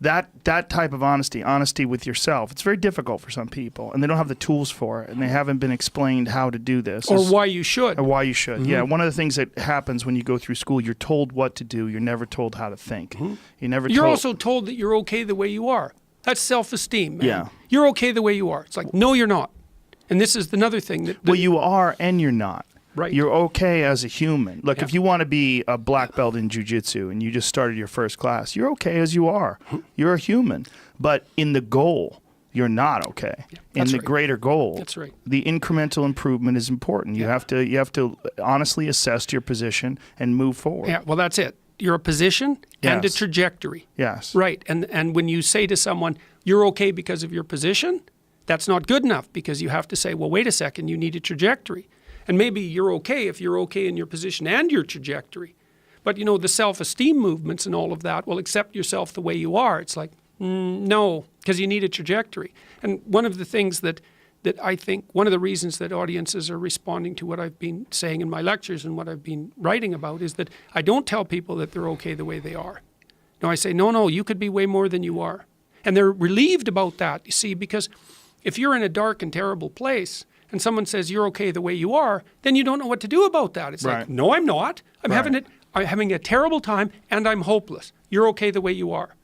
that type of honesty with yourself, it's very difficult for some people, and they don't have the tools for it, and they haven't been explained how to do this. Or why you should. Or why you should. Yeah, one of the things that happens when you go through school, you're told what to do. You're never told how to think. You're also told that you're okay the way you are. That's self-esteem, man. Yeah. You're okay the way you are. It's like, no, you're not. And this is another thing. Well, you are and you're not. Right. You're okay as a human. Look, if you want to be a black belt in jiu-jitsu and you just started your first class, you're okay as you are. You're a human. But in the goal, you're not okay. In the greater goal, that's right. The incremental improvement is important. You have to honestly assess your position and move forward. Yeah, well, that's it. You're a position and a trajectory. Yes. Right. And when you say to someone, you're okay because of your position, that's not good enough, because you have to say, well, wait a second, you need a trajectory. And maybe you're okay if you're okay in your position and your trajectory. But, you know, the self-esteem movements and all of that, well, accept yourself the way you are. It's like, no, because you need a trajectory. And one of the things that I think, one of the reasons that audiences are responding to what I've been saying in my lectures and what I've been writing about is that I don't tell people that they're okay the way they are. No, I say, no, you could be way more than you are. And they're relieved about that, you see, because if you're in a dark and terrible place, and someone says you're okay the way you are, then you don't know what to do about that. It's like, no, I'm not. I'm having a terrible time, and I'm hopeless. You're okay the way you are.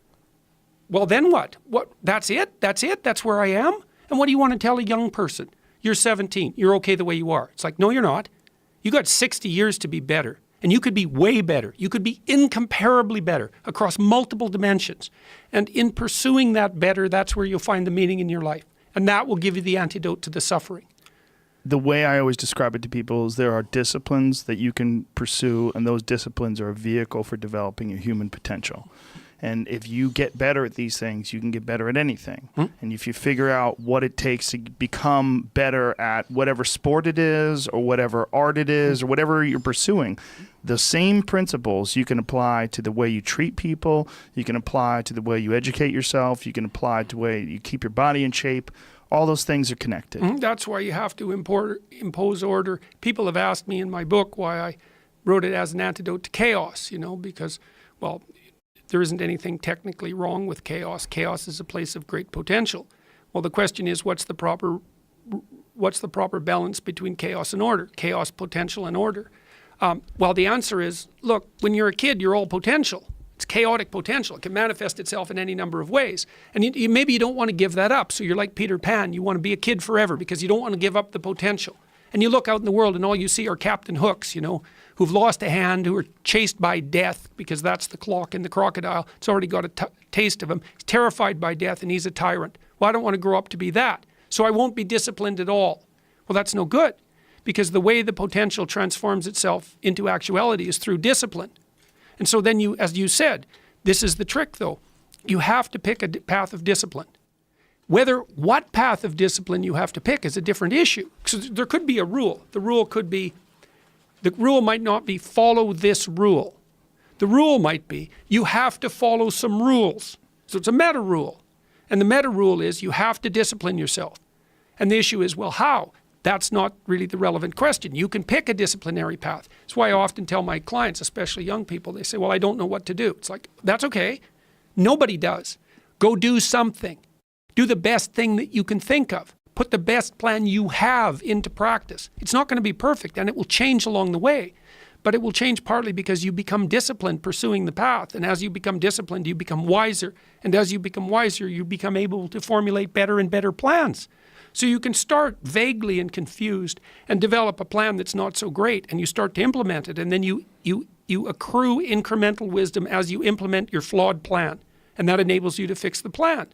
Well, then what? That's it? That's where I am? And what do you want to tell a young person? You're 17. You're okay the way you are. It's like, no, you're not. You got 60 years to be better. And you could be way better. You could be incomparably better across multiple dimensions. And in pursuing that better, that's where you'll find the meaning in your life. And that will give you the antidote to the suffering. The way I always describe it to people is there are disciplines that you can pursue, and those disciplines are a vehicle for developing your human potential. And if you get better at these things, you can get better at anything. And if you figure out what it takes to become better at whatever sport it is or whatever art it is or whatever you're pursuing, the same principles you can apply to the way you treat people, you can apply to the way you educate yourself, you can apply to the way you keep your body in shape. All those things are connected. That's why you have to impose order. People have asked me in my book why I wrote it as an antidote to chaos, you know, because, well, there isn't anything technically wrong with chaos. Chaos is a place of great potential. Well, the question is, what's the proper balance between chaos and order? Chaos, potential, and order. Well, the answer is, look, when you're a kid, you're all potential. It's chaotic potential. It can manifest itself in any number of ways. And maybe you don't want to give that up. So you're like Peter Pan. You want to be a kid forever because you don't want to give up the potential. And you look out in the world and all you see are Captain Hooks, you know, who've lost a hand, who are chased by death, because that's the clock in the crocodile. It's already got a taste of him. He's terrified by death and he's a tyrant. Well, I don't want to grow up to be that. So I won't be disciplined at all. Well, that's no good, because the way the potential transforms itself into actuality is through discipline. And so then you, as you said, this is the trick though. You have to pick a path of discipline. What path of discipline you have to pick is a different issue. So there could be a rule. The rule might not be follow this rule. The rule might be you have to follow some rules. So it's a meta rule. And the meta rule is you have to discipline yourself. And the issue is, well, how? That's not really the relevant question. You can pick a disciplinary path. That's why I often tell my clients, especially young people, they say, well, I don't know what to do. It's like, that's okay. Nobody does. Go do something. Do the best thing that you can think of. Put the best plan you have into practice. It's not going to be perfect, and it will change along the way. But it will change partly because you become disciplined pursuing the path. And as you become disciplined, you become wiser. And as you become wiser, you become able to formulate better and better plans. So you can start vaguely and confused and develop a plan that's not so great, and you start to implement it, and then you accrue incremental wisdom as you implement your flawed plan, and that enables you to fix the plan.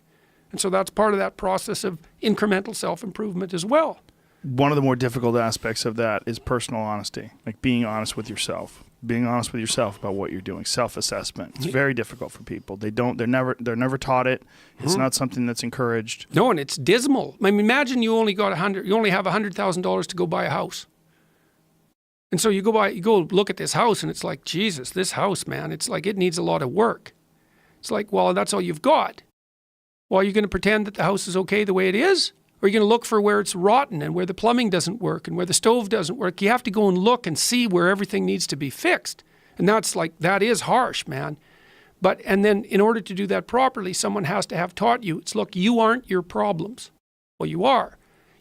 And so that's part of that process of incremental self-improvement as well. One of the more difficult aspects of that is personal honesty, like being honest with yourself. Being honest with yourself about what you're doing, self-assessment. It's very difficult for people. They're never taught it. It's not something that's encouraged. No, and it's dismal. I mean, imagine you only have $100,000 to go buy a house. And so you go look at this house and it's like, Jesus, this house, man, it's like it needs a lot of work. It's like, well, that's all you've got. Well, are you going to pretend that the house is okay the way it is? Or are you going to look for where it's rotten and where the plumbing doesn't work and where the stove doesn't work? You have to go and look and see where everything needs to be fixed. And that is harsh, man. And then in order to do that properly, someone has to have taught you, it's, look, you aren't your problems. Well, you are.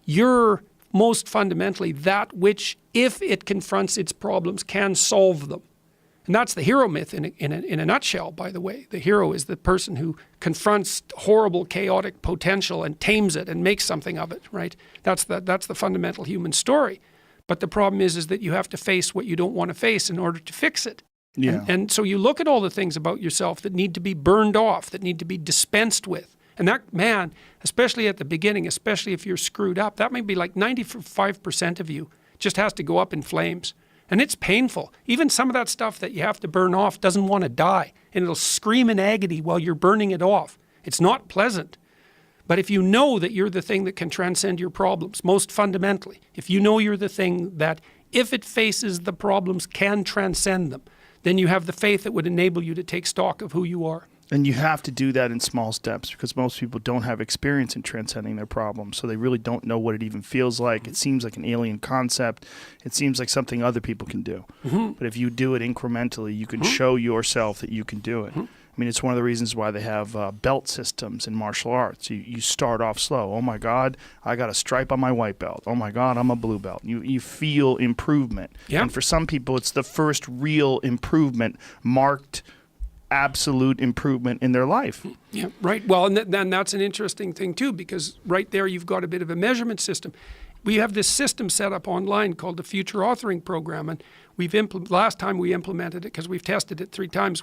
You're most fundamentally that which, if it confronts its problems, can solve them. And that's the hero myth in a nutshell, by the way. The hero is the person who confronts horrible, chaotic potential and tames it and makes something of it, right? That's the fundamental human story. But the problem is that you have to face what you don't want to face in order to fix it. Yeah. And so you look at all the things about yourself that need to be burned off, that need to be dispensed with. And that, man, especially at the beginning, especially if you're screwed up, that may be like 95% of you just has to go up in flames. And it's painful. Even some of that stuff that you have to burn off doesn't want to die. And it'll scream in agony while you're burning it off. It's not pleasant. But if you know that you're the thing that can transcend your problems, most fundamentally, if you know you're the thing that, if it faces the problems, can transcend them, then you have the faith that would enable you to take stock of who you are. And you have to do that in small steps because most people don't have experience in transcending their problems. So they really don't know what it even feels like. It seems like an alien concept. It seems like something other people can do. But if you do it incrementally, you can show yourself that you can do it. I mean, it's one of the reasons why they have belt systems in martial arts. You start off slow. Oh, my God, I got a stripe on my white belt. Oh, my God, I'm a blue belt. You feel improvement. Yeah. And for some people, it's the first real improvement, marked absolute improvement in their life. Yeah, right. Well, and then that's an interesting thing too, because right there you've got a bit of a measurement system. We have this system set up online called the Future Authoring Program, and last time we implemented it, because we've tested it 3 times,